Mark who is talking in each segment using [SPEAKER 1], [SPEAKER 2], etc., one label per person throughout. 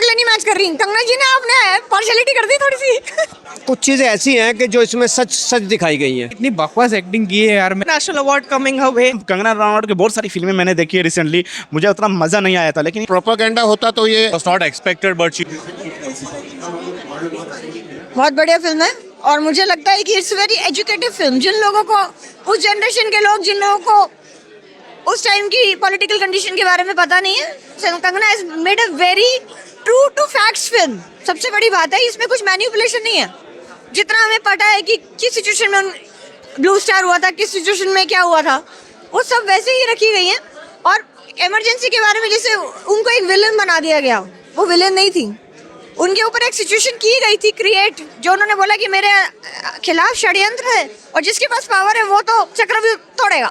[SPEAKER 1] शक्लें नहीं मैच कर रही। कंगना जी ने आपने पार्शियलिटी कर दी थोड़ी सी।
[SPEAKER 2] कुछ चीजें ऐसी हैं कि जो इसमें सच सच दिखाई गई हैं।
[SPEAKER 3] इतनी बकवास एक्टिंग की है यार।
[SPEAKER 4] National award coming away.
[SPEAKER 5] Kangana Ranaut की बहुत सारी फिल्में मैंने देखी है रिसेंटली, मुझे उतना मजा नहीं आया था, लेकिन
[SPEAKER 6] प्रोपेगेंडा होता तो ये
[SPEAKER 7] was not expected, but she
[SPEAKER 1] बहुत बढ़िया फिल्म है और मुझे लगता है कि इट्स वेरी एजुकेटिव फिल्म। जिन लोगों को, उस जनरेशन के लोग जिन लोगों को उस टाइम की पॉलिटिकल कंडीशन के बारे में पता नहीं है, Kangana has made a very true to facts film. सबसे बड़ी बात है इसमें कुछ मैनिपुलेशन नहीं है। जितना हमें पता है कि किस सिचुएशन में ब्लू स्टार हुआ था, किस सिचुएशन में क्या हुआ था, वो सब वैसे ही रखी गई है। और इमरजेंसी के बारे में जैसे उनको एक विलन बना दिया गया, वो विलन नहीं थी। उनके ऊपर एक सिचुएशन की गई थी क्रिएट, जो उन्होंने बोला कि मेरे खिलाफ षड्यंत्र है और जिसके पास पावर है वो तो चक्रव्यूह तोड़ेगा।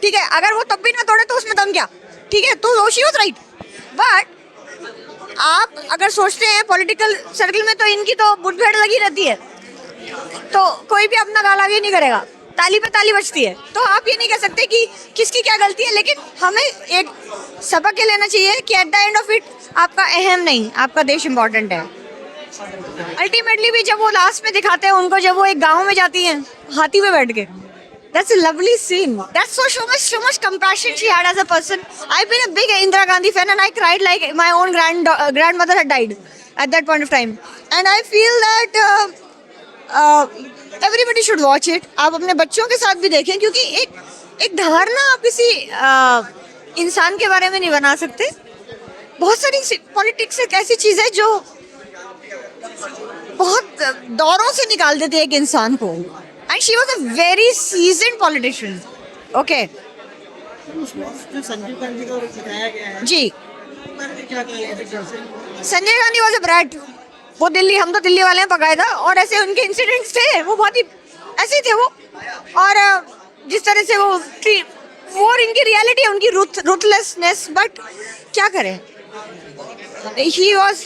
[SPEAKER 1] ठीक है, अगर वो तब भी ना तोड़े तो उसमें दम क्या। ठीक है, तो शी वाज राइट। बट आप अगर सोचते हैं पॉलिटिकल सर्कल में तो इनकी तो मुठभेड़ लगी रहती है, तो कोई भी अपना गाल आगे नहीं करेगा, ताली पे ताली बजती है। तो आप ये नहीं कह सकते कि किसकी क्या गलती है, लेकिन हमें एक सबक ये लेना चाहिए कि at the end of it आपका अहम नहीं, आपका देश इम्पोर्टेंट है। अल्टीमेटली भी जब वो लास्ट में दिखाते हैं उनको, जब वो एक गांव में जाती हैं हाथी पे बैठ के, that's a lovely scene. That's so much compassion she had as a person. I've been a big Indira Gandhi fan and I cried like my own grandmother had died at that point of time. And I feel that everybody should watch it. आप अपने बच्चों के साथ भी देखें, क्योंकि एक धारणा आप किसी इंसान के बारे में नहीं बना सकते। बहुत सारी पॉलिटिक्स एक ऐसी चीज है जो बहुत दौरों से निकाल देती है एक इंसान को। And she was a very seasoned politician. Okay.
[SPEAKER 4] जो संजीव गांधी को बताया गया है,
[SPEAKER 1] जी,
[SPEAKER 4] क्या कहेंगे?
[SPEAKER 1] Sanjay Gandhi was a brat. वो दिल्ली, हम तो दिल्ली वाले हैं बकायदा, और ऐसे उनके इंसिडेंट्स थे, वो बहुत ही ऐसे ही थे वो। और जिस तरह से वो इनकी रियलिटी है, उनकी रूथलेसनेस। बट क्या करें, he was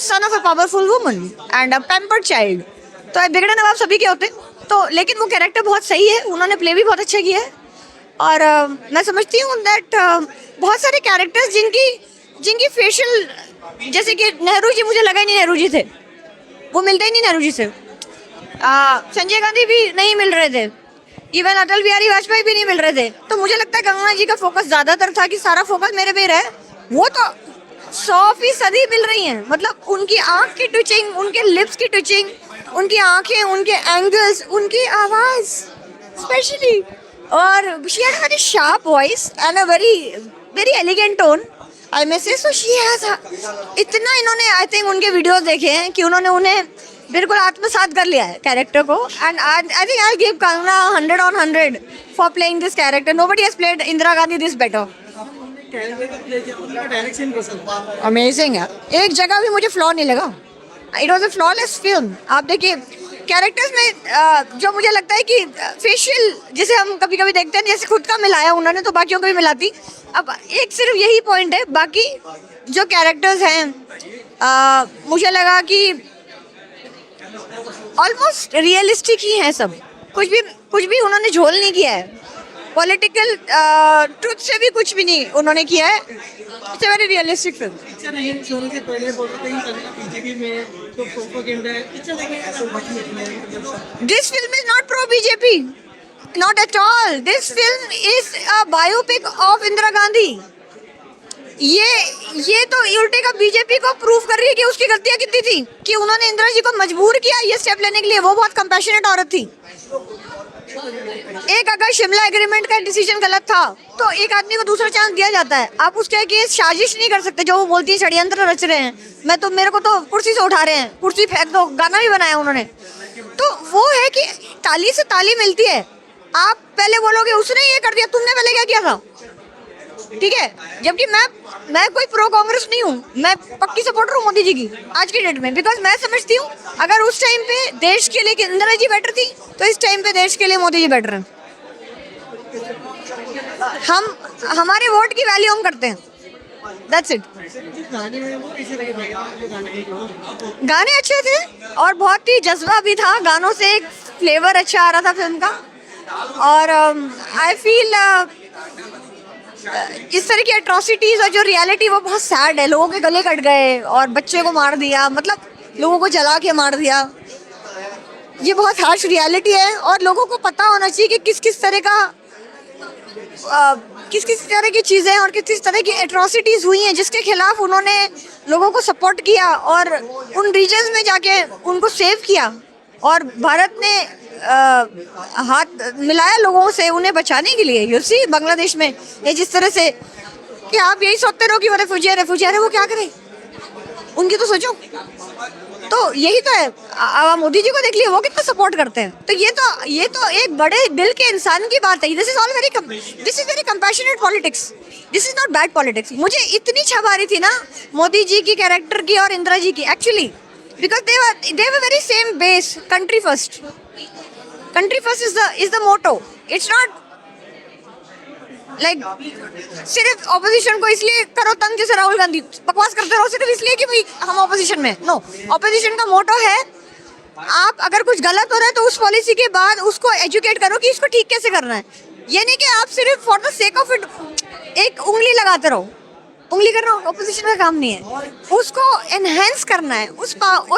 [SPEAKER 1] son of a powerful woman and a pampered child. तो बिगड़े नवाब सभी के होते, तो लेकिन वो कैरेक्टर बहुत सही है, उन्होंने प्ले भी बहुत अच्छा किया है। और मैं समझती हूँ दैट बहुत सारे कैरेक्टर्स जिनकी फेशियल, जैसे कि नेहरू जी, मुझे लगा ही नहीं नेहरू जी थे, वो मिलते ही नहीं नेहरू जी से। संजय गांधी भी नहीं मिल रहे थे, इवन अटल बिहारी वाजपेयी भी नहीं मिल रहे थे। तो मुझे लगता है कंगना जी का फोकस ज़्यादातर था कि सारा फोकस मेरे पे रहे। वो तो 100% मिल रही हैं, मतलब उनकी आँख की ट्विचिंग, उनके लिप्स की ट्विचिंग, उनकी आंखें, उनके एंगल्स, उनकी आवाज स्पेशली। और she had a very sharp voice and a very elegant tone, I may say. So she has, इतना इन्होंने, आई थिंक उनके वीडियोस देखे हैं कि उन्होंने उन्हें बिल्कुल आत्मसात कर लिया है कैरेक्टर को। And I think I give Kangana 100 on 100 for playing this character. Nobody has played Indira Gandhi this better. Amazing है, एक जगह भी मुझे फ्लॉ नहीं लगा। It was a flawless film. आप देखिए कैरेक्टर्स में जो मुझे लगता है कि फेशियल, जैसे हम कभी कभी देखते हैं, जैसे खुद का मिलाया उन्होंने तो बाकियों को भी मिलाती। अब एक सिर्फ यही पॉइंट है, बाकी जो कैरेक्टर्स हैं मुझे लगा कि ऑलमोस्ट रियलिस्टिक ही हैं सब। कुछ भी उन्होंने झोल नहीं किया है, पॉलिटिकल ट्रुथ से भी कुछ भी नहीं उन्होंने किया है। It's a very realistic film.
[SPEAKER 4] Picture नहीं छोड़ने से पहले बोल रहे थे कि बीजेपी में तो प्रोपेगेंडा है। पिक्चर देखिए,
[SPEAKER 1] this film is not pro BJP, not at all. This film is a biopic of Indira Gandhi. ये तो उल्टे का बीजेपी को प्रूव कर रही है कि उसकी गलतियां कितनी थी, कि उन्होंने इंदिरा जी को मजबूर किया ये स्टेप लेने के लिए। वो बहुत कंपैशनेट औरत थी। एक अगर शिमला एग्रीमेंट का डिसीजन गलत था तो एक आदमी को दूसरा चांस दिया जाता है। आप उसके अगेंस्ट साजिश नहीं कर सकते, जो वो बोलती है षड्यंत्र रच रहे हैं, मेरे को तो कुर्सी से उठा रहे हैं, कुर्सी फेंक दो, गाना भी बनाया उन्होंने। तो वो है कि ताली से ताली मिलती है। आप पहले बोलोगे उसने ये कर दिया, तुमने पहले क्या किया था, ठीक है। जबकि मैं कोई प्रो कांग्रेस नहीं हूँ, मैं पक्की सपोर्टर हूँ मोदी जी की आज की डेट में, बिकॉज मैं समझती हूँ अगर उस टाइम पे देश के लिए इंदिरा जी बेटर थी तो इस टाइम पे देश के लिए मोदी जी बेटर हैं। हमारे वोट की वैल्यू हम करते हैं, दैट्स इट। गाने अच्छे थे और बहुत ही जज्बा भी था गानों से, एक फ्लेवर अच्छा आ रहा था फिल्म का। और आई फील इस तरह की एट्रोसिटीज और जो रियलिटी वो बहुत सैड है। लोगों के गले कट गए और बच्चे को मार दिया, मतलब लोगों को जला के मार दिया। ये बहुत हार्श रियलिटी है और लोगों को पता होना चाहिए कि किस किस तरह का किस किस तरह की चीज़ें और किस किस तरह की एट्रोसिटीज़ हुई हैं जिसके खिलाफ उन्होंने लोगों को सपोर्ट किया और उन रीजन्स में जाके उनको सेव किया। और भारत ने हाथ मिलाया लोगों से उन्हें बचाने के लिए। यू सी बांग्लादेश में ये जिस तरह से कि आप यही सोचते रहो कि वो रेफ्यूजी है, वो क्या करे, उनकी तो सोचो। तो यही तो है। आप मोदी जी को देख लिए, वो कितना सपोर्ट करते हैं। तो ये तो एक बड़े दिल के इंसान की बात है। This is very compassionate politics, this is not bad politics. मुझे इतनी छब आ रही थी ना मोदी जी की कैरेक्टर की और इंदिरा जी की, actually because they were very same base. Country first is the motto. It's not like सिर्फ ऑपोजिशन को इसलिए करो तंग, जैसे राहुल गांधी बकवास करते रहो सिर्फ इसलिए कि भाई हम ऑपोजिशन में। नो, ऑपोजिशन का मोटो है आप अगर कुछ गलत हो रहा है तो उस पॉलिसी के बाद उसको एजुकेट करो कि इसको ठीक कैसे करना है। ये नहीं कि आप सिर्फ for the sake of it एक उंगली लगाते रहो। उंगली करना ऑपोजिशन का काम नहीं है, उसको एनहेंस करना है। उस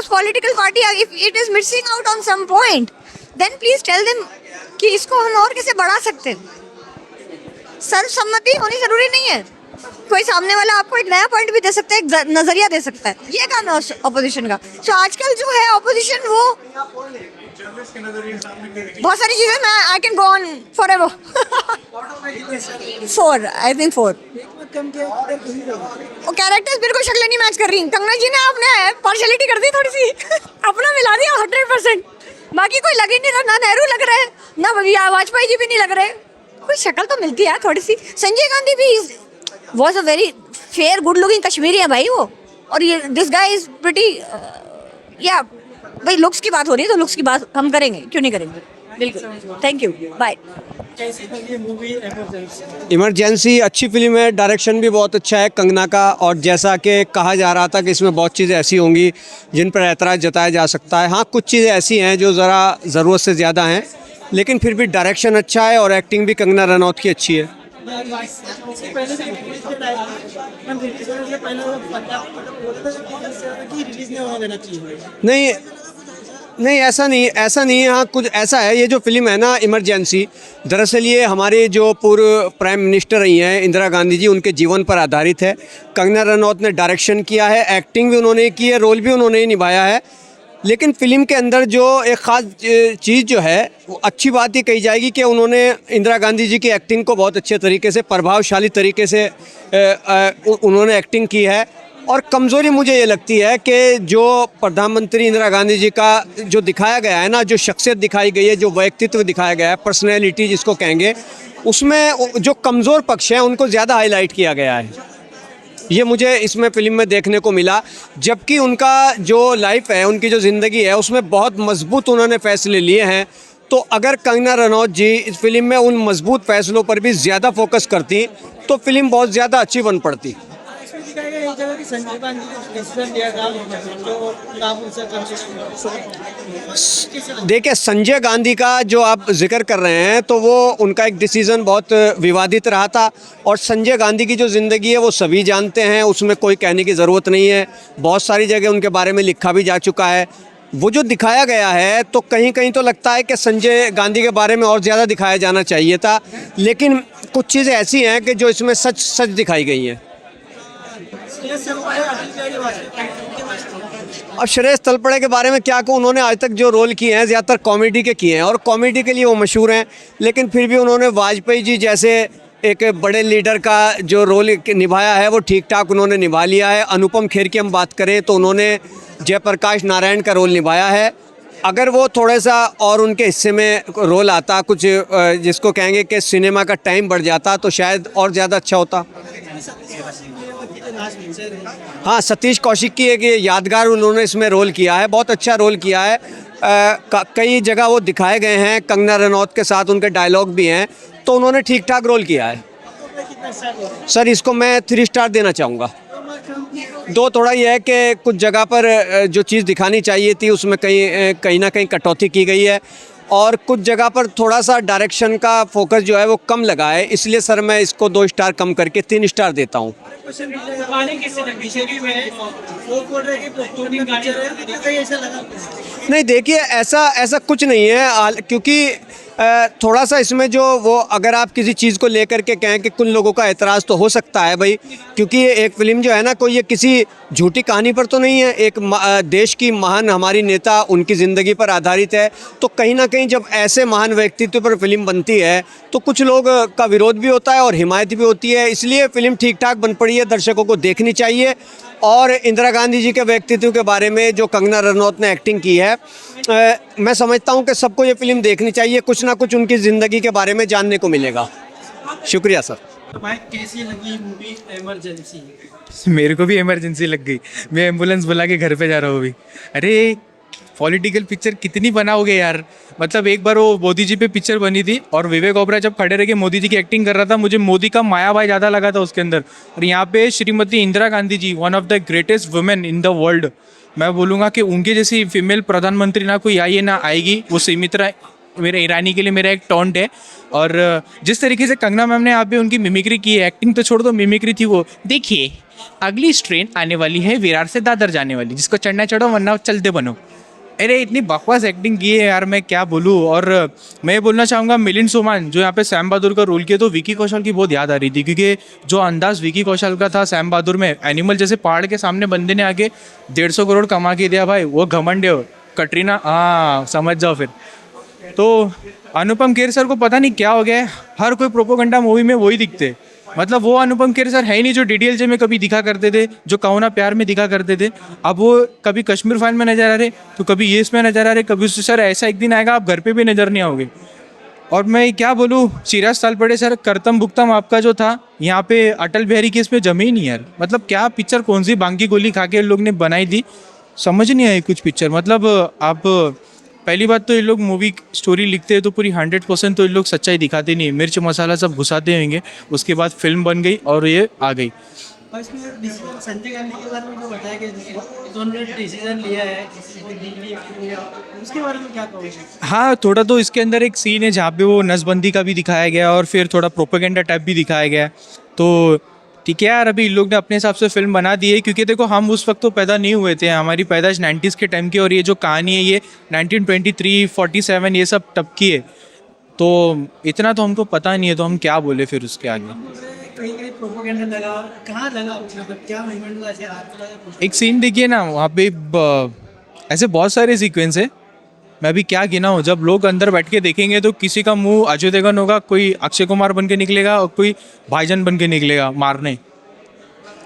[SPEAKER 1] political party if it is missing out on some point then please tell them कि इसको हम और कैसे बढ़ा सकते हैं। सर्वसम्मति होनी जरूरी नहीं है। कोई सामने वाला आपको एक नया पॉइंट भी दे सकता है, एक नजरिया दे सकता है। ये काम है ऑपोजिशन का। सो आजकल जो है ऑपोजिशन वो बहुत सारी चीजें, मैं I can go on forever. 4 I think 4 वो कैरेक्टर्स बिल्कुल शक्लें नहीं मैच कर रही। कंगना जी ने आपने पार्शियलिटी कर दी थोड़ी सी अपना मिला दिया 100%। बाकी कोई लग ही नहीं रहा, ना नेहरू लग रहा है ना वाजपेयी जी भी नहीं लग रहे। कोई शक्ल तो मिलती है थोड़ी सी। संजय गांधी भी was a very fair good looking Kashmiri है भाई वो। और ये दिस गाय इज प्रिटी, या भाई लुक्स की बात हो रही है तो लुक्स की बात हम करेंगे, क्यों नहीं करेंगे। बिल्कुल, थैंक यू, बाय।
[SPEAKER 4] कैसी लगी मूवी इमरजेंसी?
[SPEAKER 2] इमरजेंसी अच्छी फिल्म है, डायरेक्शन भी बहुत अच्छा है कंगना का। और जैसा कि कहा जा रहा था कि इसमें बहुत चीज़ें ऐसी होंगी जिन पर ऐतराज़ जताया जा सकता है। हाँ, कुछ चीज़ें ऐसी हैं जो ज़रा ज़रूरत से ज़्यादा हैं, लेकिन फिर भी डायरेक्शन अच्छा है और एक्टिंग भी कंगना रनौत की अच्छी है। नहीं नहीं, ऐसा नहीं है। हाँ, कुछ ऐसा है। ये जो फिल्म है ना इमरजेंसी, दरअसल ये हमारे जो पूर्व प्राइम मिनिस्टर रही हैं इंदिरा गांधी जी, उनके जीवन पर आधारित है। कंगना रनौत ने डायरेक्शन किया है, एक्टिंग भी उन्होंने की है, रोल भी उन्होंने ही निभाया है। लेकिन फ़िल्म के अंदर जो एक ख़ास चीज़ जो है वो अच्छी बात ही कही जाएगी कि उन्होंने इंदिरा गांधी जी की एक्टिंग को बहुत अच्छे तरीके से, प्रभावशाली तरीके से उन्होंने एक्टिंग की है। और कमज़ोरी मुझे ये लगती है कि जो प्रधानमंत्री इंदिरा गांधी जी का जो दिखाया गया है ना, जो शख्सियत दिखाई गई है, जो व्यक्तित्व दिखाया गया है, पर्सनैलिटी जिसको कहेंगे, उसमें जो कमज़ोर पक्ष हैं उनको ज़्यादा हाईलाइट किया गया है। ये मुझे इसमें फ़िल्म में देखने को मिला। जबकि उनका जो लाइफ है, उनकी जो ज़िंदगी है, उसमें बहुत मजबूत उन्होंने फ़ैसले लिए हैं। तो अगर कंगना रनौत जी इस फिल्म में उन मजबूत फ़ैसलों पर भी ज़्यादा फोकस करती तो फिल्म बहुत ज़्यादा अच्छी बन पड़ती। देखिए, संजय गांधी का जो आप जिक्र कर रहे हैं तो वो उनका एक डिसीज़न बहुत विवादित रहा था। और संजय गांधी की जो ज़िंदगी है वो सभी जानते हैं, उसमें कोई कहने की ज़रूरत नहीं है। बहुत सारी जगह उनके बारे में लिखा भी जा चुका है। वो जो दिखाया गया है तो कहीं कहीं तो लगता है कि संजय गांधी के बारे में और ज़्यादा दिखाया जाना चाहिए था। लेकिन कुछ चीज़ें ऐसी हैं कि जो इसमें सच दिखाई गई हैं। और श्रेयस तलपड़े के बारे में क्या कहूँ, उन्होंने आज तक जो रोल किए हैं ज़्यादातर कॉमेडी के किए हैं और कॉमेडी के लिए वो मशहूर हैं। लेकिन फिर भी उन्होंने वाजपेयी जी जैसे एक बड़े लीडर का जो रोल निभाया है वो ठीक ठाक उन्होंने निभा लिया है। अनुपम खेर की हम बात करें तो उन्होंने जयप्रकाश नारायण का रोल निभाया है। अगर वो थोड़ा सा और उनके हिस्से में रोल आता, कुछ जिसको कहेंगे कि सिनेमा का टाइम बढ़ जाता, तो शायद और ज़्यादा अच्छा होता। हाँ, सतीश कौशिक की एक यादगार उन्होंने इसमें रोल किया है, बहुत अच्छा रोल किया है। कई जगह वो दिखाए गए हैं, कंगना रनौत के साथ उनके डायलॉग भी हैं, तो उन्होंने ठीक ठाक रोल किया है। सर, इसको मैं 3 स्टार देना चाहूँगा। 2 थोड़ा ये है कि कुछ जगह पर जो चीज़ दिखानी चाहिए थी उसमें कहीं ना कहीं कटौती की गई है। और कुछ जगह पर थोड़ा सा डायरेक्शन का फोकस जो है वो कम लगा है, इसलिए सर मैं इसको 2 स्टार कम करके 3 स्टार देता हूँ।
[SPEAKER 4] गाने किससे लगे बीजेपी में वो बोल रहे हैं कि पोस्टपोनिंग पिक्चर है, तो कहीं ऐसा लगा?
[SPEAKER 2] नहीं देखिए, ऐसा कुछ नहीं है, क्योंकि थोड़ा सा इसमें जो वो अगर आप किसी चीज़ को लेकर के कहें कि कुछ लोगों का एतराज़ तो हो सकता है भाई, क्योंकि ये एक फ़िल्म जो है ना, कोई ये किसी झूठी कहानी पर तो नहीं है, एक देश की महान हमारी नेता उनकी ज़िंदगी पर आधारित है। तो कहीं ना कहीं जब ऐसे महान व्यक्तित्व पर फिल्म बनती है तो कुछ लोग का विरोध भी होता है और हिमायत भी होती है, इसलिए फ़िल्म ठीक ठाक बन पड़ी है, दर्शकों को देखनी चाहिए। और इंदिरा गांधी जी के व्यक्तित्व के बारे में जो कंगना रनौत ने एक्टिंग की है, मैं समझता हूं कि सबको ये फिल्म देखनी चाहिए, कुछ ना कुछ उनकी ज़िंदगी के बारे में जानने को मिलेगा। शुक्रिया सर।
[SPEAKER 4] भाई कैसी लगी मूवी इमरजेंसी?
[SPEAKER 3] मेरे को भी इमरजेंसी लग गई। मैं एम्बुलेंस बुला के घर पे जा रहा हूँ अभी। अरे पॉलिटिकल पिक्चर कितनी बनाओगे यार। मतलब एक बार वो मोदी जी पे पिक्चर बनी थी और विवेक ओबराय जब खड़े रह के मोदी जी की एक्टिंग कर रहा था, मुझे मोदी का माया भाई ज़्यादा लगा था उसके अंदर। और यहाँ पे Shrimati Indira Gandhi ji, one of the greatest women in the world, मैं बोलूँगा कि उनके जैसी फीमेल प्रधानमंत्री ना कोई आई है ना आएगी। वो सुमित्रा मेरे ईरानी के लिए मेरा एक टॉन्ट है। और जिस तरीके से कंगना मैम ने यहाँ पे उनकी मिमिक्री की है, एक्टिंग तो छोड़ दो, मिमिक्री थी वो। देखिए अगली ट्रेन आने वाली है विरार से दादर जाने वाली, जिसको चढ़ना चढ़ो वरना चलते बनो। अरे इतनी बकवास एक्टिंग की है यार, मैं क्या बोलूँ। और मैं बोलना चाहूँगा मिलिंद सोमान जो यहाँ पे सैम बहादुर का रोल किया, तो विकी कौशल की बहुत याद आ रही थी, क्योंकि जो अंदाज विकी कौशल का था सैम बहादुर में, एनिमल जैसे पहाड़ के सामने बंदे ने आके 150 करोड़ कमा के दिया भाई, वो घमंड है कटरीना, हाँ समझ जाओ फिर। तो अनुपम खेर सर को पता नहीं क्या हो गया है, हर कोई प्रोपोगंडा मूवी में वही दिखते। मतलब वो अनुपम खेर सर है ही नहीं जो डीडीएलजे में कभी दिखा करते थे, जो कहो ना प्यार में दिखा करते थे। अब वो कभी कश्मीर फाइल में नजर आ रहे, तो कभी ये इसमें नजर आ रहे, कभी उससे सर ऐसा एक दिन आएगा आप घर पे भी नजर नहीं आओगे। और मैं क्या बोलूँ, चिराग तालपड़े सर करतम भुगतम आपका जो था यहाँ पे अटल बिहारी केस पे जमे ही नहीं यार। मतलब क्या पिक्चर, कौन सी बांकी गोली खा के लोग ने बनाई थी, समझ नहीं आई कुछ पिक्चर। मतलब आप पहली बात तो ये लोग मूवी स्टोरी लिखते हैं तो पूरी 100% तो ये लोग सच्चाई दिखाते नहीं, मिर्च मसाला सब घुसाते होंगे, उसके बाद फिल्म बन गई और ये आ गई।
[SPEAKER 4] और इसमें डिसीजन संजय गांधी के बारे में जो बताया गया, उन्होंने डिसीजन लिया है उसके बारे में क्या कहोगे?
[SPEAKER 3] हाँ, थोड़ा तो इसके अंदर एक सीन है जहाँ पे वो नसबंदी का भी दिखाया गया और फिर थोड़ा प्रोपेगेंडा टाइप भी दिखाया गया। तो ठीक है यार, अभी इन लोग ने अपने हिसाब से फिल्म बना दी है, क्योंकि देखो हम उस वक्त तो पैदा नहीं हुए थे, हमारी पैदाइश 90s के टाइम की, और ये जो कहानी है ये 1923, 47 ये सब तब की है। तो इतना तो हमको पता नहीं है, तो हम क्या बोले फिर उसके आगे।
[SPEAKER 4] कहीं कहीं प्रोपोगेंडा लगा, कहाँ लगा, मतलब क्या मूवमेंट ऐसे आपको लगा?
[SPEAKER 3] एक सीन देखिए ना वहाँ पे, ऐसे बहुत सारे सीक्वेंस है, मैं अभी क्या गिना हूँ। जब लोग अंदर बैठ के देखेंगे तो किसी का मुंह अजय देवगन होगा, कोई अक्षय कुमार बन के निकलेगा और कोई भाईजान बन के निकलेगा मारने।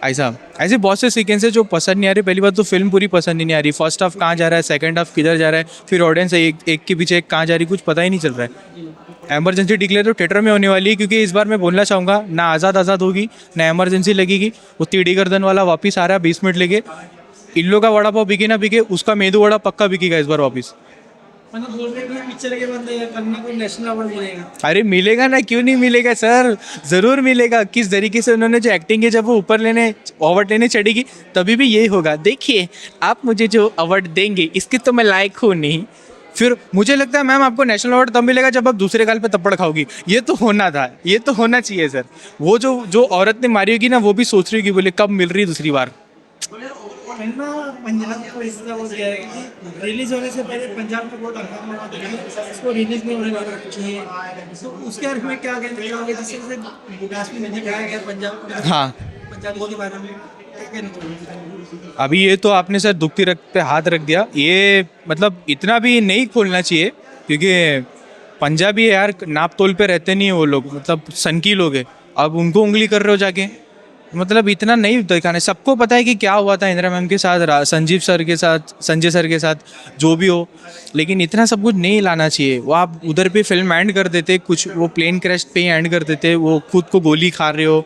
[SPEAKER 3] ऐसे बहुत से सीक्वेंस है जो पसंद नहीं आ रही। पहली बात तो फिल्म पूरी पसंद ही नहीं आ रही, फर्स्ट हाफ कहाँ जा रहा है, सेकंड हाफ किधर जा रहा है, फिर ऑडियंस एक के पीछे एक कहाँ जा रही, कुछ पता ही नहीं चल रहा है। एमरजेंसी डिक्लेयर तो थिएटर में होने वाली है, क्योंकि इस बार मैं बोलना चाहूँगा ना आज़ाद होगी ना एमरजेंसी लगेगी। वो तीड़ी गर्दन वाला वापस आ रहा है 20 मिनट लेके। इन लोग का वड़ा पाव बिके ना बिके, उसका मेदू वड़ा पक्का बिकेगा इस बार वापस।
[SPEAKER 4] मतलब बोल रहे हैं पिक्चर के बंदे करने को नेशनल अवार्ड मिलेगा।
[SPEAKER 3] अरे मिलेगा ना, क्यों नहीं मिलेगा सर, ज़रूर मिलेगा। किस तरीके से उन्होंने जो एक्टिंग है, जब वो ऊपर लेने अवार्ड लेने चढ़ेगी तभी भी यही होगा। देखिए आप मुझे जो अवार्ड देंगे इसके तो मैं लायक हूँ नहीं। फिर मुझे लगता है मैम आपको नेशनल अवार्ड तब मिलेगा जब आप दूसरे गाल पे थप्पड़ खाओगी। ये तो होना था, ये तो होना चाहिए सर। वो जो औरत ने मारी होगी ना, वो भी सोच रही होगी बोले कब मिल रही है दूसरी बार।
[SPEAKER 4] ना पंजाब को इसलिए हो गया है कि रिलीज होने से पहले पंजाब में बहुत हंगामा हुआ था, इसको रिलीज नहीं होने चाहिए। तो उसके बारे में क्या कहना चाहोगे, जिससे विकास में नहीं दिखाया गया पंजाब,
[SPEAKER 3] हाँ
[SPEAKER 4] पंजाब के बारे में क्या कहना चाहोगे?
[SPEAKER 3] अभी ये तो आपने सर दुखती रख पे हाथ रख दिया। ये मतलब इतना भी नहीं खोलना चाहिए, क्योंकि पंजाबी यार नाप तोल पे रहते नहीं है वो लोग, मतलब सनकी लोग है। अब उनको उंगली कर रहे हो जाके, मतलब इतना नहीं दिखाना। सबको पता है कि क्या हुआ था इंदिरा मैम के साथ, संजीव सर के साथ, संजय सर के साथ, जो भी हो, लेकिन इतना सब कुछ नहीं लाना चाहिए। वो आप उधर पे फिल्म एंड कर देते, कुछ वो प्लेन क्रैश पे एंड कर देते, वो खुद को गोली खा रहे हो।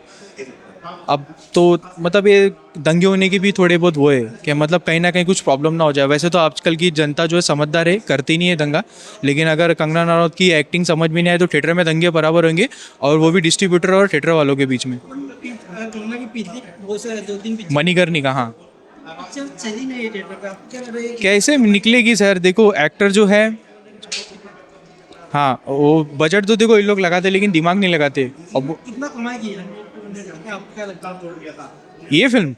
[SPEAKER 3] अब तो मतलब ये दंगे होने की भी थोड़े बहुत वो है कि मतलब कहीं ना कहीं कुछ प्रॉब्लम ना हो जाए। वैसे तो आजकल की जनता जो है समझदार है, करती नहीं है दंगा, लेकिन अगर कंगना रनौत की एक्टिंग समझ में नहीं आए तो थिएटर में दंगे बराबर होंगे, और वो भी डिस्ट्रीब्यूटर और थिएटर वालों के बीच में।
[SPEAKER 4] कंगना की पिछली वो से 2-3 पिक्चर
[SPEAKER 3] मणिकर्णिका, हाँ
[SPEAKER 4] चली नहीं है थिएटर का, क्या कर रहे हैं?
[SPEAKER 3] कैसे निकलेगी सर। देखो एक्टर जो है हाँ वो बजट तो देखो इन लोग लगाते लेकिन दिमाग नहीं लगाते। अब
[SPEAKER 4] कितना कमाई की है आपको क्या लगता है?
[SPEAKER 3] ये फिल्म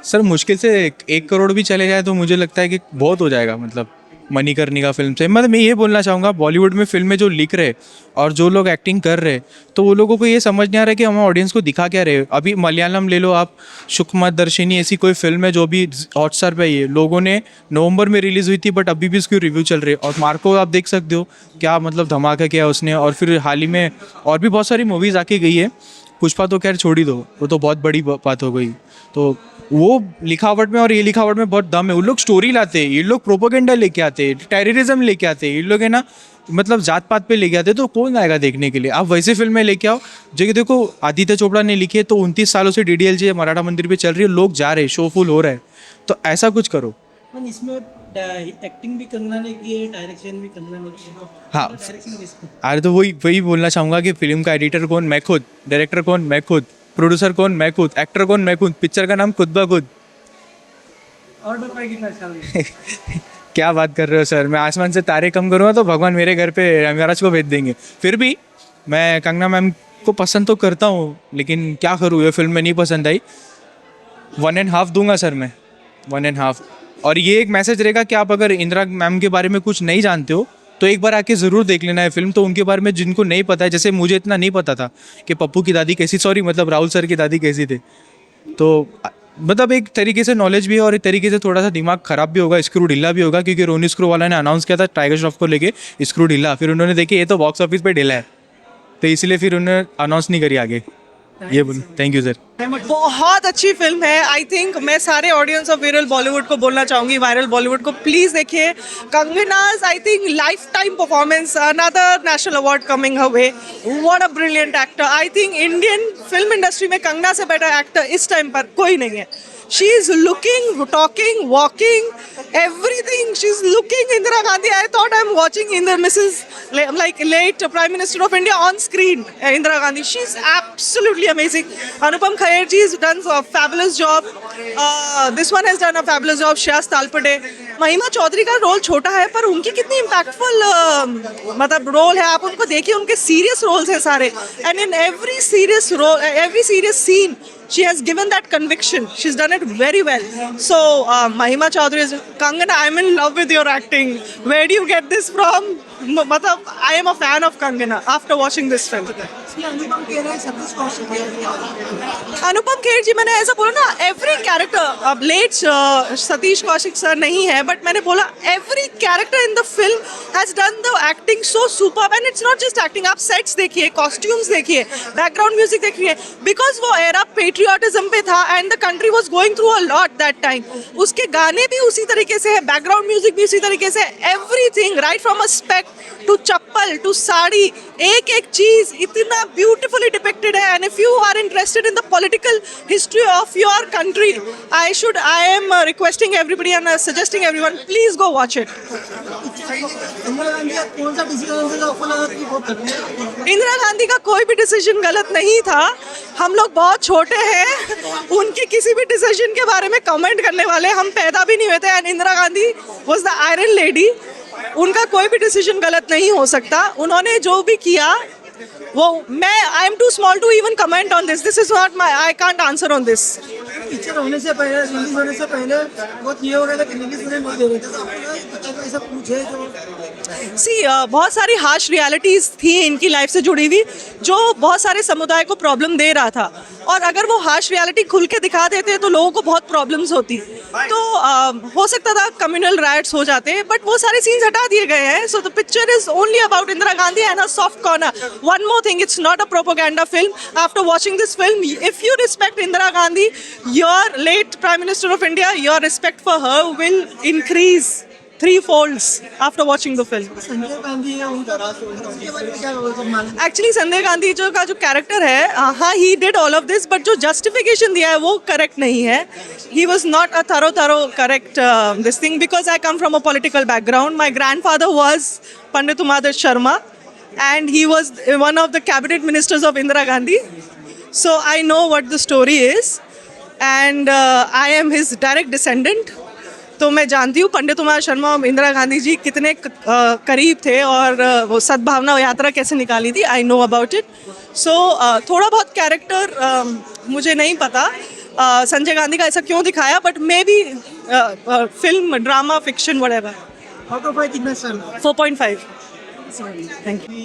[SPEAKER 3] सर मुश्किल से 1 करोड़ भी चले जाए तो मुझे लगता है कि बहुत हो जाएगा, मतलब मणिकर्णिका फिल्म से। मतलब मैं ये बोलना चाहूँगा बॉलीवुड में फिल्में जो लिख रहे और जो लोग एक्टिंग कर रहे तो वो लोगों को ये समझ नहीं आ रहा है कि हम ऑडियंस को दिखा क्या रहे। अभी मलयालम ले लो आप, शुक्मा दर्शिनी ऐसी कोई फिल्म है जो अभी हॉटस्टार पे ये लोगों ने नवंबर में रिलीज़ हुई थी बट अभी भी उसकी रिव्यू चल रही है। और मार्को आप देख सकते हो क्या मतलब धमाका किया उसने। और फिर हाल ही में और भी बहुत सारी मूवीज़ आके गई है। पुष्पा तो खैर छोड़ ही दो, वो तो बहुत बड़ी बात हो गई। तो वो लिखावट में और ये लिखावट में बहुत दम है। वो लोग स्टोरी लाते हैं, ये लोग प्रोपोगेंडा लेके आते हैं, टेररिज्म लेके आते हैं, ये लोग है ना मतलब जात पात पे लेके आते हैं। तो कौन आएगा देखने के लिए? आप वैसे फिल्में लेके आओ जो कि देखो आदित्य चोपड़ा ने लिखी है तो 29 सालों से DDLJ मराठा मंदिर पे चल रही है, लोग जा रहे हैं, शो फुल हो रहा है। तो ऐसा कुछ करो।
[SPEAKER 4] मन इसमें एक्टिंग भी कंगना ने की है, डायरेक्शन भी कंगना ने की है।
[SPEAKER 3] हाँ
[SPEAKER 4] डायरेक्शन किसका?
[SPEAKER 3] अरे तो वही बोलना चाहूँगा कि फिल्म का एडिटर कौन? मैं खुद। डायरेक्टर कौन? मैं खुद। प्रोड्यूसर कौन? मैं खुद। एक्टर कौन? मैं खुद। पिक्चर का नाम खुद ब खुद।
[SPEAKER 4] और बताइए कितना अच्छा लगा?
[SPEAKER 3] क्या बात कर रहे हो सर? मैं आसमान से तारे कम करूँगा तो भगवान मेरे घर पे महाराज को भेज देंगे। फिर भी मैं कंगना मैम को पसंद तो करता हूँ लेकिन क्या करूँ, ये फिल्म में नहीं पसंद आई। 1.5 दूंगा सर मैं, 1.5। और ये एक मैसेज रहेगा कि आप अगर इंदिरा मैम के बारे में कुछ नहीं जानते हो तो एक बार आके ज़रूर देख लेना है फिल्म। तो उनके बारे में जिनको नहीं पता है, जैसे मुझे इतना नहीं पता था कि पप्पू की दादी कैसी, सॉरी मतलब राहुल सर की दादी कैसी थे। तो मतलब एक तरीके से नॉलेज भी है और एक तरीके से थोड़ा सा दिमाग ख़राब भी होगा, स्क्रू ढीला भी होगा। क्योंकि रोनी स्क्रू वाला ने अनाउंस किया था टाइगर श्रॉफ को लेके स्क्रू ढीला, फिर उन्होंने देखे ये तो बॉक्स ऑफिस पे ढीला है तो इसलिए फिर उन्होंने अनाउंस नहीं करी आगे। ये बोल, थैंक यू सर।
[SPEAKER 6] बहुत अच्छी फिल्म है। आई थिंक मैं सारे ऑडियंस ऑफ वायरल बॉलीवुड को बोलना चाहूँगी, वायरल बॉलीवुड को प्लीज़ देखिए। Kangana's I think life time performance, another national award coming her way. What a brilliant actor. I think Indian film industry में कंगना से बेटर एक्टर इस टाइम पर कोई नहीं है। She is looking, talking, walking, everything. She's looking Indira Gandhi. I thought I'm watching Mrs. like late Prime Minister of India on screen. Indira Gandhi. She's absolutely amazing. Anupam Kher ji has done a fabulous job. This one has done a fabulous job. Shreyas Talpade. महिमा चौधरी का role छोटा है पर उनकी कितनी impactful मतलब role है। आप उनको देखिए, उनके सीरियस रोल्स हैं सारे। And in every serious role, every serious scene she has given that conviction. She's done it very well. So Mahima Chaudhary is Kangana. I'm in love with your acting. Where do you get this from? मतलब I am a fan of Kangana after watching this film.
[SPEAKER 4] Anupam Kher है, सतीश कौशिक है।
[SPEAKER 6] अनुपम खेर जी, मैंने ऐसा बोला ना, every character, अब late Satish Kaushik sir नहीं है बट मैंने बोला every character in the film has done the acting so superb. And it's not just acting, आप सेट्स देखिए, कॉस्ट्यूम्स देखिए, बैकग्राउंड म्यूजिक देखिए। बिकॉज वो एरा पेट्रियाटिज्म पे था and the country was going through a lot that time. उसके गाने भी उसी तरीके से है, बैकग्राउंड म्यूजिक भी उसी तरीके से, everything right from a aspect to chappal to sari, एक एक चीज इतना ब्यूटिफुली डिपिक्टेड है। And if you are interested in the political history of your country, I am requesting everybody and suggesting everyone, please go watch it.
[SPEAKER 4] Indira Gandhi का कौन सा decision था जो आपको लगा कि बहुत गलत?
[SPEAKER 6] इंदिरा गांधी का कोई भी डिसीजन गलत नहीं था। हम लोग बहुत छोटे हैं, उनके किसी भी डिसीजन के बारे में कमेंट करने वाले, हम पैदा भी नहीं हुए थे। And Indira Gandhi was the iron lady. उनका कोई भी डिसीजन गलत नहीं हो सकता। उन्होंने जो भी किया वो, मैं I am too small to even comment on this. This is not my, I can't answer on this.
[SPEAKER 4] Picture होने से पहले, रिलीज होने से पहले बहुत ये हो रहा था कि रिलीज होने नहीं दे रहे थे, तो आपने पिक्चर को ऐसा पूछे जो
[SPEAKER 6] सी बहुत सारी हार्श रियलिटीज़ थी इनकी लाइफ से जुड़ी हुई जो बहुत सारे समुदाय को प्रॉब्लम दे रहा था। और अगर वो हार्श रियलिटी खुल के दिखा देते तो लोगों को बहुत प्रॉब्लम्स होती। तो हो सकता था कम्युनल राइट्स हो जाते, बट वो सारे सीन्स हटा दिए गए हैं। So the picture is only about Indira Gandhi and a soft corner. One more thing, it's not a propaganda film. After watching this film, if you respect Indira Gandhi, your late Prime Minister of India, your respect for her will increase 3 folds after watching the film.
[SPEAKER 4] Sanjay Gandhi है उनका उसके बारे में क्या बोलते?
[SPEAKER 6] Actually Sanjay Gandhi जो का जो कैरेक्टर है, हाँ he did all of this, but जो जस्टिफिकेशन दिया है वो करेक्ट नहीं है। He was not a thorough correct this thing, because I come from a political background. My grandfather was Pandit Umadar Sharma and he was one of the cabinet ministers of Indira Gandhi. So I know what the story is, and I am his direct descendant. तो मैं जानती हूँ पंडित उमा शर्मा और इंदिरा गांधी जी कितने करीब थे और वो सद्भावना यात्रा कैसे निकाली थी. I know about it. So थोड़ा बहुत कैरेक्टर मुझे नहीं पता संजय गांधी का ऐसा क्यों दिखाया, but may be film drama fiction whatever.
[SPEAKER 4] Out of 5 कितना सर?
[SPEAKER 6] 4.5. Thank you.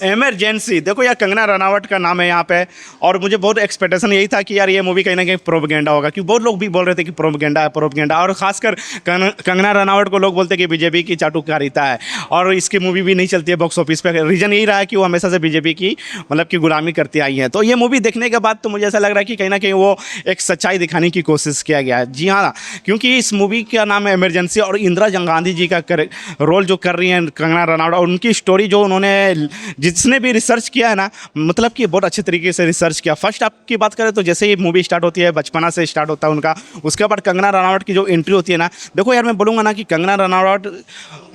[SPEAKER 5] इमरजेंसी, देखो यार कंगना रनावट का नाम है यहाँ पे, और मुझे बहुत एक्सपेक्टेशन यही था कि यार ये मूवी कहीं ना कहीं प्रोपेगेंडा होगा, क्योंकि बहुत लोग भी बोल रहे थे कि प्रोपेगेंडा है प्रोपेगेंडा, और खासकर कंगना रनावट को लोग बोलते हैं कि बीजेपी की चाटुकारिता है और इसकी मूवी भी नहीं चलती है बॉक्स ऑफिस पे. रीज़न यही रहा है कि वो हमेशा से बीजेपी की मतलब कि गुलामी करती आई है. तो ये मूवी देखने के बाद तो मुझे ऐसा लग रहा है कि कहीं ना कहीं वो एक सच्चाई दिखाने की कोशिश किया गया है. जी हाँ, क्योंकि इस मूवी का नाम है इमरजेंसी, और इंदिरा गांधी जी का रोल जो कर रही हैं कंगना रनावट, और उनकी स्टोरी जो उन्होंने जिसने भी रिसर्च किया है ना, मतलब कि बहुत अच्छे तरीके से रिसर्च किया. फर्स्ट आपकी बात करें तो जैसे ही मूवी स्टार्ट होती है बचपना से स्टार्ट होता है उनका, उसके बाद कंगना रनावट की जो एंट्री होती है ना, देखो यार मैं बोलूँगा ना कि कंगना रनावट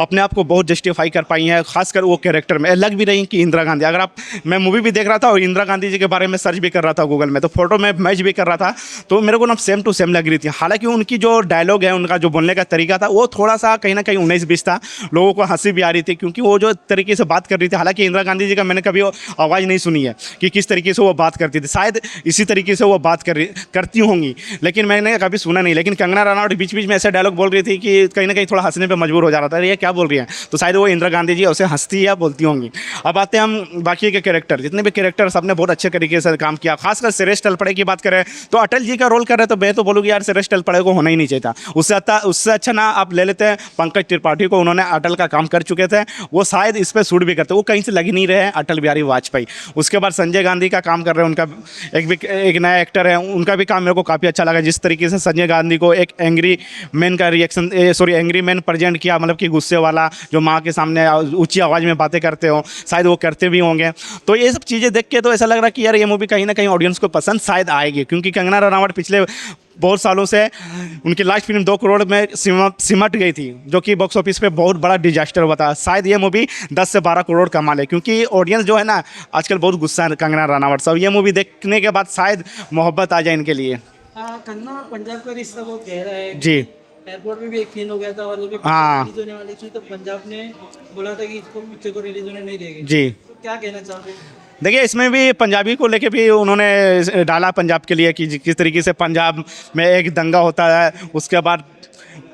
[SPEAKER 5] अपने आप को बहुत जस्टिफाई कर पाई हैं, खासकर वो कैरेक्टर में लग भी रही कि इंदिरा गांधी. अगर आप, मैं मूवी भी देख रहा था और इंदिरा गांधी जी के बारे में सर्च भी कर रहा था गूगल में, तो फोटो में मैच भी कर रहा था, तो मेरे को ना सेम टू सेम लग रही थी. हालांकि उनकी जो डायलॉग है, उनका जो बोलने का तरीका था, वो थोड़ा सा कहीं ना कहीं 19-20 था. लोगों को हंसी भी आ रही थी क्योंकि वो जो तरीके से बात कर रही थी. हालांकि इंदिरा गांधी जी का मैंने कभी आवाज़ नहीं सुनी है कि किस तरीके से वो बात करती थी, शायद इसी तरीके से वो बात करती होंगी, लेकिन मैंने कभी सुना नहीं. लेकिन कंगना रनावट बीच बीच में ऐसे डायलॉग बोल रही थी कि कहीं ना कहीं थोड़ा हंसने पे मजबूर हो जा रहा था, ये क्या बोल रही हैं, तो शायद वो इंदिरा गांधी जी उसे हंसती या बोलती होंगी. अब आते हैं हम बाकी के कैरेक्टर, जितने भी कैरेक्टर सबने बहुत अच्छे तरीके से काम किया. खासकर सुरेश तलपड़े की बात करें तो अटल जी का रोल कर रहे, तो मैं तो बोलूँगी यार सुरेश तलपड़े को होना ही नहीं चाहिए था. उससे अच्छा ना आप ले लेते हैं पंकज त्रिपाठी को, उन्होंने अटल का काम कर चुके थे, वो शायद इस पर शूट भी करते, वो कहीं से लग नहीं रहे हैं अटल बिहारी वाजपेयी. उसके बाद संजय गांधी का काम कर रहे हैं, उनका एक नया एक्टर है, उनका भी काम मेरे को काफ़ी अच्छा लगा. जिस तरीके से संजय गांधी को एक एंग्री मैन का रिएक्शन, एंग्री मैन प्रेजेंट किया, मतलब कि गुस्से वाला जो माँ के सामने ऊंची आवाज़ में बातें करते हो, शायद वो करते भी होंगे. तो ये सब चीज़ें देख के तो ऐसा लग रहा कि यार ये मूवी कहीं ना कहीं ऑडियंस को पसंद शायद आएगी, क्योंकि कंगना रनावट पिछले बहुत सालों से उनकी लास्ट फिल्म 2 करोड़ में सिमट गई थी, जो कि बॉक्स ऑफिस पे बहुत बड़ा डिजास्टर हुआ था. शायद ये मूवी 10 से 12 करोड़ कमा ले, क्योंकि ऑडियंस जो है ना आजकल बहुत गुस्सा है कंगना रनावट से. ये मूवी देखने के बाद शायद मोहब्बत आ जाए इनके लिए.
[SPEAKER 4] कंगना और पंजाब का रिश्ता बहुत गहरा है
[SPEAKER 5] जी.
[SPEAKER 4] एयरपोर्ट में भी एक सीन हो गया था, और जब
[SPEAKER 5] हाँ.
[SPEAKER 4] रिलीज होने वाली थी तो पंजाब ने बोला था कि इसको पिक्चर को रिलीज होने नहीं देंगे.
[SPEAKER 5] जी,
[SPEAKER 4] तो क्या कहना चाहोगे?
[SPEAKER 5] देखिए इसमें भी पंजाबी को लेके भी उन्होंने डाला पंजाब के लिए कि किस तरीके से पंजाब में एक दंगा होता है, उसके बाद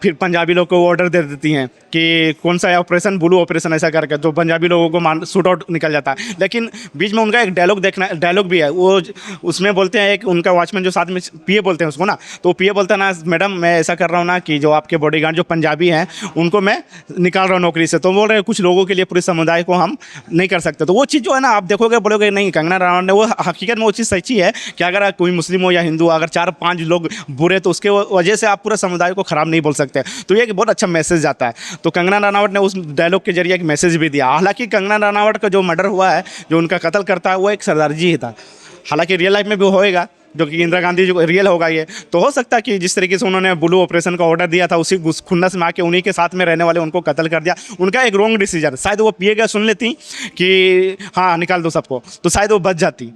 [SPEAKER 5] फिर पंजाबी लोग को ऑर्डर दे देती हैं कि कौन सा है ऑपरेशन, ब्लू ऑपरेशन ऐसा करके, तो पंजाबी लोगों को शूट आउट निकल जाता है. लेकिन बीच में उनका एक डायलॉग भी है, वो उसमें बोलते हैं, एक उनका वॉचमैन जो साथ में पीए बोलते हैं उसको ना, तो पीए बोलता है ना, मैडम मैं ऐसा कर रहा हूँ ना कि जो आपके बॉडीगार्ड जो पंजाबी हैं उनको मैं निकाल रहा हूँ नौकरी से, तो बोल रहे हैं कुछ लोगों के लिए पूरे समुदाय को हम नहीं कर सकते. तो वो चीज़ जो है ना आप देखोगे बोलोगे नहीं कंगना रनावट ने, वो हकीकत में वो चीज़ सच्ची है कि अगर कोई मुस्लिम हो या हिंदू, अगर 4-5 लोग बुरे तो उसके वजह से आप पूरे समुदाय को ख़राब नहीं बोल सकते. तो ये एक बहुत अच्छा मैसेज जाता है. तो कंगना रनावट ने उस डायलॉग के जरिए एक मैसेज भी दिया. हालांकि कंगना रनावट का जो मर्डर हुआ है, जो उनका कत्ल करता है, वो एक सरदार जी ही था. हालांकि रियल लाइफ में भी होएगा, जो कि इंदिरा गांधी जो रियल होगा ये, तो हो सकता है कि जिस तरीके से उन्होंने ब्लू ऑपरेशन का ऑर्डर दिया था, उसी खुन्नस में आके उन्हीं के साथ में रहने वाले उनको कत्ल कर दिया. उनका एक रॉन्ग डिसीजन, शायद वो पिए गए सुन लेती कि हाँ निकाल दो सबको, तो शायद वो बच जाती.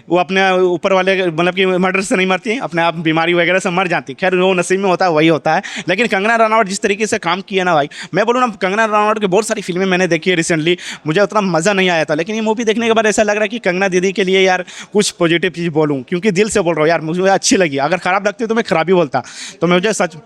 [SPEAKER 5] वो अपने ऊपर वाले मतलब कि मर्डर से नहीं मरती, अपने आप बीमारी वगैरह से मर जाती. खैर वो नसीब में होता है वही होता है. लेकिन कंगना रनावट जिस तरीके से काम किया ना भाई, मैं बोलूँ ना कंगना रनावट की बहुत सारी फिल्में मैंने देखी है रिसेंटली, मुझे उतना मज़ा नहीं आया था. लेकिन ये मूवी देखने के बाद ऐसा लग रहा है कि कंगना दीदी के लिए यार कुछ पॉजिटिव चीज़ बोलूँ, क्योंकि दिल से बोल रहा हूँ यार, मुझे अच्छी लगी. अगर ख़राब लगती तो मैं ख़राब ही बोलता. तो मुझे सच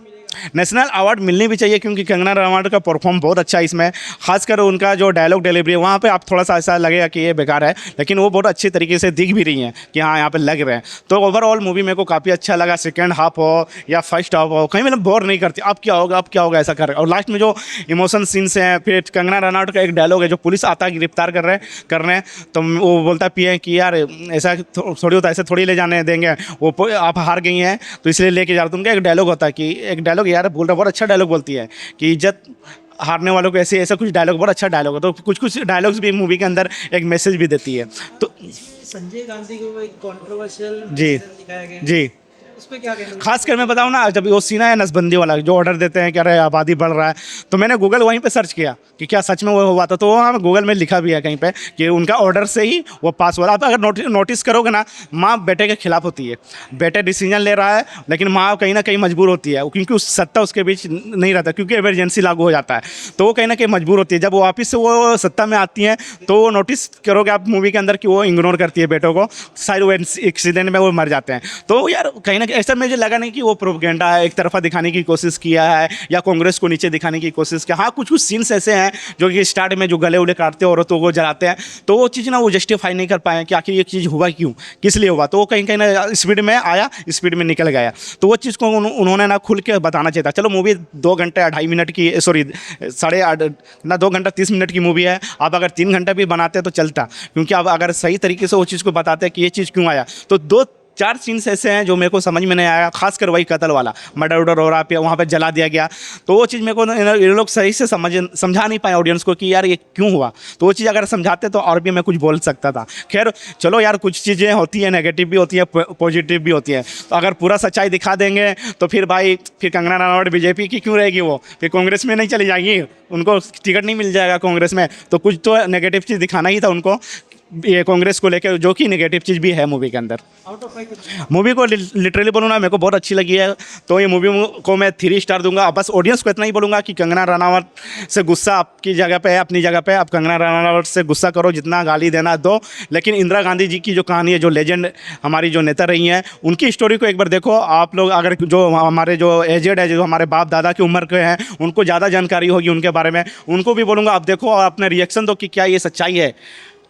[SPEAKER 5] नेशनल अवार्ड मिलनी भी चाहिए, क्योंकि कंगना रनावट का परफॉर्म बहुत अच्छा है इसमें. खासकर उनका जो डायलॉग डिलीवरी है वहाँ पे आप थोड़ा सा ऐसा लगेगा कि ये बेकार है, लेकिन वो बहुत अच्छे तरीके से दिख भी रही हैं कि हाँ यहाँ पे लग रहे हैं. तो ओवरऑल मूवी मेरे को काफ़ी अच्छा लगा. सेकंड हाफ हो या फर्स्ट हाफ हो, कहीं मतलब बोर नहीं करती, अब क्या होगा ऐसा कर रहे हैं. और लास्ट में जो इमोशन सीन्स हैं, फिर कंगना रनावट का एक डायलॉग है, जो पुलिस आता है गिरफ्तार कर रहे हैं, तो वो बोलता है पिए कि यार ऐसा थोड़ी होता है, ऐसे थोड़ी ले जाने देंगे, वो आप हार गई हैं तो इसलिए लेके जा रहे. तो उनका एक डायलॉग होता है कि एक डायलॉग यार बोल रहा, बहुत अच्छा डायलॉग बोलती है कि इज्जत हारने वालों को ऐसा कुछ डायलॉग, बहुत अच्छा डायलॉग है. तो कुछ डायलॉग्स भी मूवी के अंदर एक मैसेज भी देती है. तो
[SPEAKER 4] संजय गांधी को एक कंट्रोवर्शियल
[SPEAKER 5] जी
[SPEAKER 4] दिखाया गया.
[SPEAKER 5] जी
[SPEAKER 4] उस पर क्या कहना है?
[SPEAKER 5] खासकर मैं बताऊँ ना, जब वो सीन है नसबंदी वाला जो ऑर्डर देते हैं कि अरे आबादी बढ़ रहा है, तो मैंने गूगल वहीं पे सर्च किया कि क्या सच में वो हुआ था, तो वहाँ गूगल में लिखा भी है कहीं पे कि उनका ऑर्डर से ही वो पास हुआ। आप अगर नोटिस करोगे ना, माँ बेटे के खिलाफ होती है, बेटे डिसीजन ले रहा है लेकिन माँ कहीं ना कहीं मजबूर होती है, क्योंकि उस सत्ता उसके बीच नहीं रहता, क्योंकि इमरजेंसी लागू हो जाता है, तो वो कहीं ना कहीं मजबूर होती है। जब वो वापस से वो सत्ता में आती हैं तो वो नोटिस करोगे आप मूवी के अंदर कि वो इग्नोर करती है बेटों को, शायद वो एक्सीडेंट में वो मर जाते हैं। तो यार कहीं ना कहीं ऐसा मुझे लगा नहीं कि वो प्रोपेगेंडा है, एक तरफा दिखाने की कोशिश किया है या कांग्रेस को नीचे दिखाने की कोशिश किया। हाँ, कुछ कुछ सीन्स ऐसे हैं जो कि स्टार्ट में जो गले उले काटते हैं औरतों को जलाते हैं, तो वो चीज़ ना वो जस्टिफाई नहीं कर पाए कि आखिर ये चीज़ हुआ क्यों, किस लिए हुआ, तो वो कहीं कहीं ना स्पीड में आया, स्पीड में निकल गया। तो वो चीज़ को उन्होंने ना खुल के बताना चाहिए था। चलो मूवी 2 घंटे 2.5 मिनट की, सॉरी 8.5 ना 2 घंटा 30 मिनट की मूवी है, आप अगर 3 घंटा भी बनाते तो चलता, क्योंकि आप अगर सही तरीके से वो चीज़ को बताते कि ये चीज़ क्यों आया। तो 2-4 सीन्स ऐसे हैं जो मेरे को समझ में नहीं आया, खासकर वही कत्ल वाला, मर्डर उडर हो रहा, वहाँ पे जला दिया गया, तो वो चीज़ मेरे को ये लोग सही से समझा नहीं पाए ऑडियंस को कि यार ये क्यों हुआ। तो वो चीज़ अगर समझाते तो और भी मैं कुछ बोल सकता था। खैर चलो यार, कुछ चीज़ें होती हैं नेगेटिव भी होती है, पॉजिटिव भी होती है, तो अगर पूरा सच्चाई दिखा देंगे तो फिर भाई फिर कंगना रनावट बीजेपी की क्यों रहेगी, वो फिर कांग्रेस में नहीं चली जाएगी, उनको टिकट नहीं मिल जाएगा कांग्रेस में। तो कुछ तो नेगेटिव चीज़ दिखाना ही था उनको, ये कांग्रेस को लेकर, जो कि नेगेटिव चीज़ भी है मूवी के अंदर।
[SPEAKER 4] आउट ऑफ 5
[SPEAKER 5] मूवी को लिटरली बोलूँ ना, मेरे को बहुत अच्छी लगी है, तो ये मूवी को मैं 3 स्टार दूंगा। बस ऑडियंस को इतना ही बोलूँगा कि कंगना रनावट से गुस्सा आपकी जगह पे है, अपनी जगह पे आप कंगना रनावट से गुस्सा करो, जितना गाली देना दो, लेकिन इंदिरा गांधी जी की जो कहानी है, जो लेजेंड हमारी जो नेता रही हैं, उनकी स्टोरी को एक बार देखो आप लोग। अगर जो हमारे जो एजेड है, जो हमारे बाप दादा की उम्र के हैं, उनको ज़्यादा जानकारी होगी उनके बारे में, उनको भी बोलूँगा आप देखो और अपने रिएक्शन दो कि क्या ये सच्चाई है,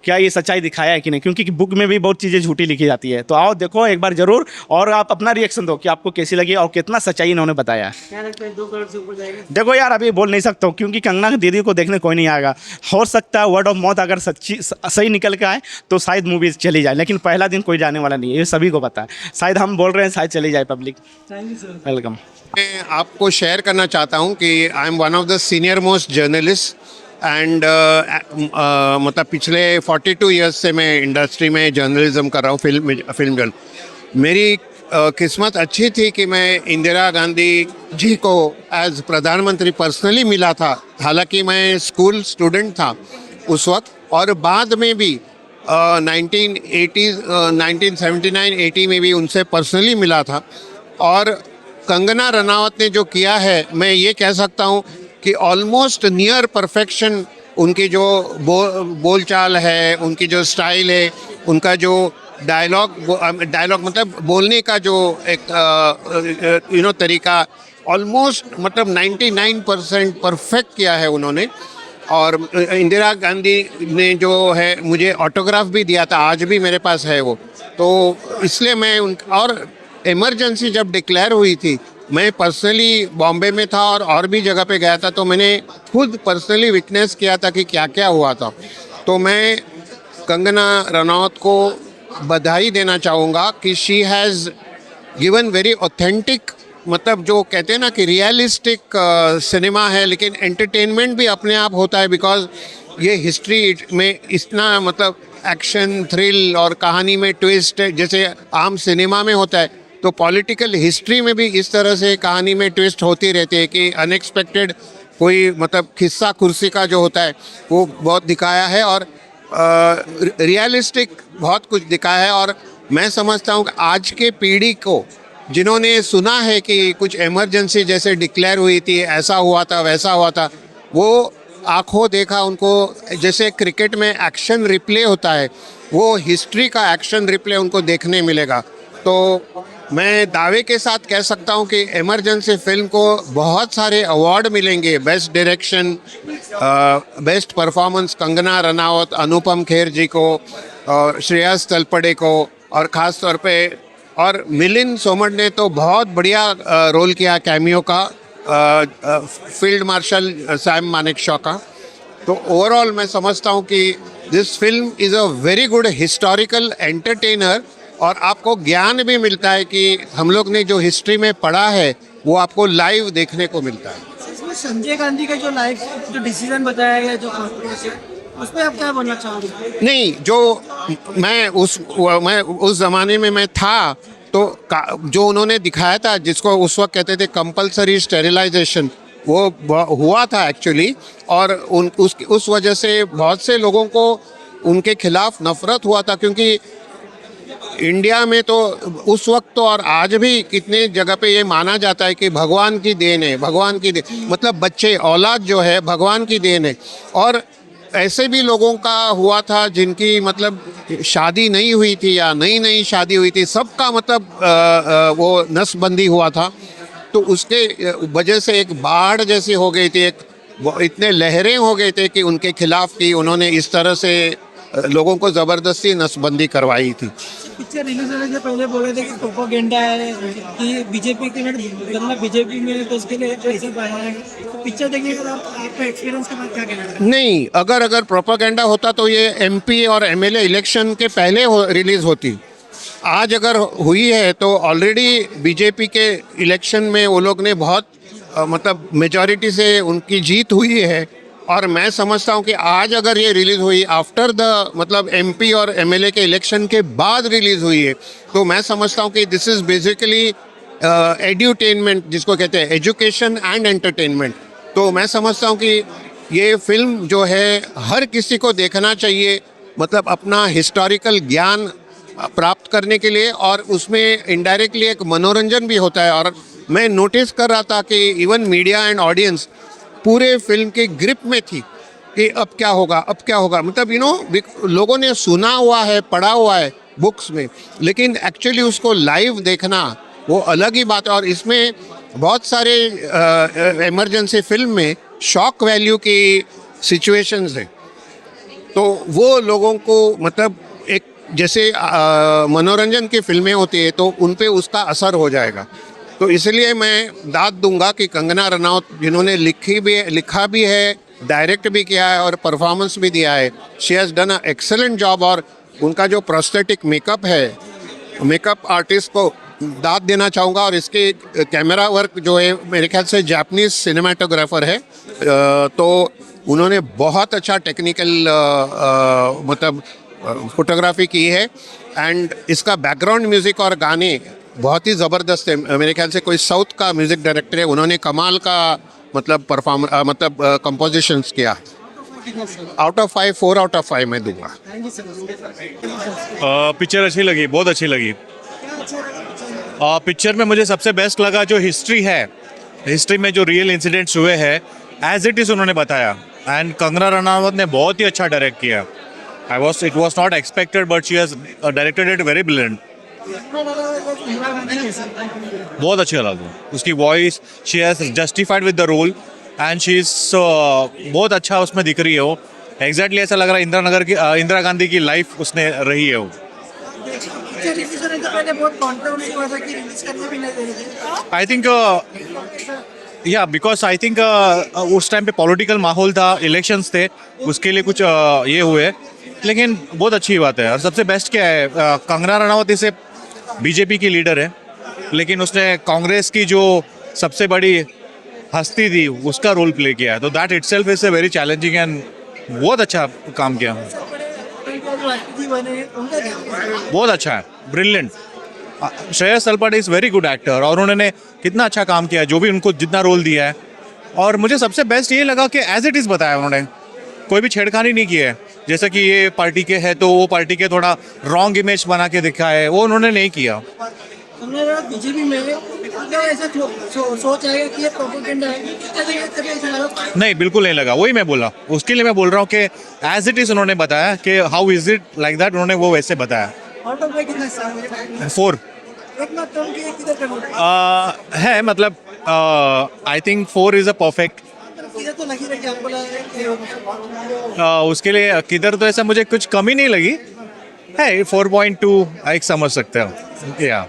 [SPEAKER 5] क्या ये सच्चाई दिखाया है कि नहीं, क्योंकि बुक में भी बहुत चीज़ें झूठी लिखी जाती है। तो आओ देखो एक बार ज़रूर, और आप अपना रिएक्शन दो कि आपको कैसी लगी और कितना सच्चाई इन्होंने बताया है।
[SPEAKER 4] क्या लगता है 2 करोड़ से ऊपर जाएगा?
[SPEAKER 5] देखो यार, अभी बोल नहीं सकता हूँ, क्योंकि कंगना दीदी को देखने कोई नहीं आएगा। हो सकता है वर्ड ऑफ माउथ अगर सही निकल के आए तो शायद मूवी चली जाए, लेकिन पहला दिन कोई जाने वाला नहीं है, ये सभी को पता है। शायद हम बोल रहे हैं शायद चली जाए public.
[SPEAKER 4] Thank you sir.
[SPEAKER 5] Welcome.
[SPEAKER 7] मैं आपको शेयर करना चाहता हूँ कि I am one of the senior most journalist and मतलब पिछले 42 ईयर्स से मैं इंडस्ट्री में जर्नलिज्म कर रहा हूँ, फिल्म जर्नल। मेरी किस्मत अच्छी थी कि मैं इंदिरा गांधी जी को एज प्रधानमंत्री पर्सनली मिला था, हालांकि मैं स्कूल स्टूडेंट था उस वक्त, और बाद में भी 1979-80 में भी उनसे पर्सनली मिला था। और कंगना रनावत ने जो किया है, मैं ये कह सकता हूँ कि ऑलमोस्ट नियर परफेक्शन उनकी जो बोलचाल है, उनकी जो स्टाइल है, उनका जो डायलॉग मतलब बोलने का जो एक तरीका, ऑलमोस्ट मतलब 99% परफेक्ट किया है उन्होंने। और इंदिरा गांधी ने जो है मुझे ऑटोग्राफ भी दिया था, आज भी मेरे पास है वो। तो इसलिए मैं और इमरजेंसी जब डिक्लेयर हुई थी, मैं पर्सनली बॉम्बे में था और भी जगह पे गया था, तो मैंने खुद पर्सनली विटनेस किया था कि क्या क्या हुआ था। तो मैं कंगना रनावत को बधाई देना चाहूँगा कि she has given very authentic, मतलब जो कहते हैं ना कि रियलिस्टिक सिनेमा है, लेकिन एंटरटेनमेंट भी अपने आप होता है, बिकॉज ये हिस्ट्री में इतना मतलब एक्शन, थ्रिल और कहानी में ट्विस्ट जैसे आम सिनेमा में होता है, तो पॉलिटिकल हिस्ट्री में भी इस तरह से कहानी में ट्विस्ट होती रहती है कि अनएक्सपेक्टेड कोई मतलब खिस्सा कुर्सी का जो होता है वो बहुत दिखाया है, और रियलिस्टिक बहुत कुछ दिखाया है। और मैं समझता हूँ कि आज के पीढ़ी को जिन्होंने सुना है कि कुछ इमरजेंसी जैसे डिक्लेयर हुई थी, ऐसा हुआ था वैसा हुआ था, वो आंखों देखा उनको, जैसे क्रिकेट में एक्शन रिप्ले होता है, वो हिस्ट्री का एक्शन रिप्ले उनको देखने मिलेगा। तो मैं दावे के साथ कह सकता हूं कि इमरजेंसी फिल्म को बहुत सारे अवार्ड मिलेंगे, best direction, best performance Kangana Ranaut, Anupam Kher ji को, श्रेयस तलपड़े को, और ख़ास तौर पे और मिलिंद सोमन ने तो बहुत बढ़िया रोल किया कैमियो का, फील्ड मार्शल सैम मानेकशॉ का। तो ओवरऑल मैं समझता हूँ कि this film is a very good historical entertainer, और आपको ज्ञान भी मिलता है कि हम लोग ने जो हिस्ट्री में पढ़ा है वो आपको लाइव देखने को मिलता है।
[SPEAKER 4] इसमें संजय गांधी का जो लाइफ जो डिसीजन बताया गया, जो कॉन्ट्रोवर्सी, उस पर आप क्या बोलना चाहोगे?
[SPEAKER 7] नहीं, जो मैं उस ज़माने में मैं था, तो जो उन्होंने दिखाया था, जिसको उस वक्त कहते थे कंपलसरी स्टेरिलाइजेशन, वो हुआ था एक्चुअली, और उस वजह से बहुत से लोगों को उनके खिलाफ नफरत हुआ था, क्योंकि इंडिया में तो उस वक्त तो और आज भी कितने जगह पे ये माना जाता है कि भगवान की देन है, भगवान की देन, मतलब बच्चे औलाद जो है भगवान की देन है। और ऐसे भी लोगों का हुआ था जिनकी मतलब शादी नहीं हुई थी या नई शादी हुई थी, सबका मतलब वो नसबंदी हुआ था। तो उसके वजह से एक बाढ़ जैसी हो गई थी, इतने लहरें हो गए थे कि उनके खिलाफ की उन्होंने इस तरह से लोगों को ज़बरदस्ती नसबंदी करवाई थी।
[SPEAKER 4] पिक्चर रिलीज होने से पहले बोल रहे थे कि प्रोपेगेंडा है कि बीजेपी के मतलब बीजेपी में तो उसके लिए पैसे पाया है। तो पिक्चर देखने के बाद आपका एक्सपीरियंस के बाद क्या कहना है?
[SPEAKER 7] नहीं, अगर प्रोपेगेंडा होता तो ये एमपी और एमएलए इलेक्शन के पहले रिलीज़ होती। आज अगर हुई है तो ऑलरेडी बीजेपी के इलेक्शन में वो लोग ने बहुत मतलब मेजॉरिटी से उनकी जीत हुई है। और मैं समझता हूँ कि आज अगर ये रिलीज़ हुई आफ्टर द मतलब एमपी और एमएलए के इलेक्शन के बाद रिलीज़ हुई है, तो मैं समझता हूँ कि दिस इज़ बेसिकली एड्यूटेनमेंट, जिसको कहते हैं एजुकेशन एंड एंटरटेनमेंट। तो मैं समझता हूँ कि ये फिल्म जो है हर किसी को देखना चाहिए, मतलब अपना हिस्टोरिकल ज्ञान प्राप्त करने के लिए, और उसमें इनडायरेक्टली एक मनोरंजन भी होता है। और मैं नोटिस कर रहा था कि इवन मीडिया एंड ऑडियंस पूरे फिल्म के ग्रिप में थी कि अब क्या होगा, मतलब लोगों ने सुना हुआ है, पढ़ा हुआ है बुक्स में, लेकिन एक्चुअली उसको लाइव देखना वो अलग ही बात है। और इसमें बहुत सारे इमरजेंसी फिल्म में शॉक वैल्यू की सिचुएशंस है, तो वो लोगों को मतलब एक जैसे मनोरंजन की फिल्में होती है तो उन पे उसका असर हो जाएगा। तो इसलिए मैं दाद दूंगा कि कंगना रनावत, जिन्होंने लिखा भी है, डायरेक्ट भी किया है और परफॉर्मेंस भी दिया है, she has done a excellent job. और उनका जो प्रोस्थेटिक मेकअप है, मेकअप आर्टिस्ट को दाद देना चाहूँगा। और इसके कैमरा वर्क जो है मेरे ख्याल से जापानीज सिनेमाटोग्राफर है, तो उन्होंने बहुत अच्छा टेक्निकल मतलब फोटोग्राफी की है। एंड इसका बैकग्राउंड म्यूज़िक और गाने बहुत ही ज़बरदस्त है। मेरे ख्याल से कोई साउथ का म्यूज़िक डायरेक्टर है, उन्होंने कमाल का मतलब कंपोजिशंस किया। आउट ऑफ 5 4 आउट ऑफ 5 मैं दूंगा।
[SPEAKER 8] पिक्चर अच्छी लगी, बहुत अच्छी लगी। पिक्चर में मुझे सबसे बेस्ट लगा जो हिस्ट्री है, हिस्ट्री में जो रियल इंसिडेंट्स हुए हैं एज इट इज़ उन्होंने बताया। एंड कंगना रनावत ने बहुत ही अच्छा डायरेक्ट किया। It was not expected but she has directed it very brilliant. बहुत अच्छी लगा उसकी voice, she has justified with the role and she is बहुत अच्छा उसमें दिख रही है। वो एग्जैक्टली ऐसा लग रहा है इंदिरा गांधी की लाइफ उसने रही है। वो आई थिंक या बिकॉज आई थिंक उस टाइम पे पॉलिटिकल माहौल था, इलेक्शंस थे, उसके लिए कुछ ये हुए, लेकिन बहुत अच्छी बात है। और सबसे बेस्ट क्या है, कंगना रनावत इसे बीजेपी की लीडर है, लेकिन उसने कांग्रेस की जो सबसे बड़ी हस्ती थी उसका रोल प्ले किया है, तो that itself is a very challenging and बहुत अच्छा काम किया, बहुत अच्छा है, brilliant. Shreyas Talpade is very good actor और उन्होंने कितना अच्छा काम किया, जो भी उनको जितना रोल दिया है। और मुझे सबसे बेस्ट ये लगा कि एज इट इज़ बताया उन्होंने, कोई भी छेड़खानी नहीं की है, जैसे कि ये पार्टी के है तो वो पार्टी के थोड़ा रॉन्ग इमेज बना के दिखा है, वो उन्होंने नहीं किया।
[SPEAKER 4] बीजेपी में ऐसा सोच आएगा कि ये प्रोपेगेंडा है,
[SPEAKER 8] नहीं, बिल्कुल नहीं लगा, वही मैं बोला, उसके लिए मैं बोल रहा हूँ कि एज इट इज़ उन्होंने बताया कि how is it like that, उन्होंने वो वैसे बताया। 4 है, मतलब I think 4 is a perfect. उसके लिए किधर तो ऐसा मुझे कुछ कमी नहीं लगी है, 4.2 एक समझ सकते हो या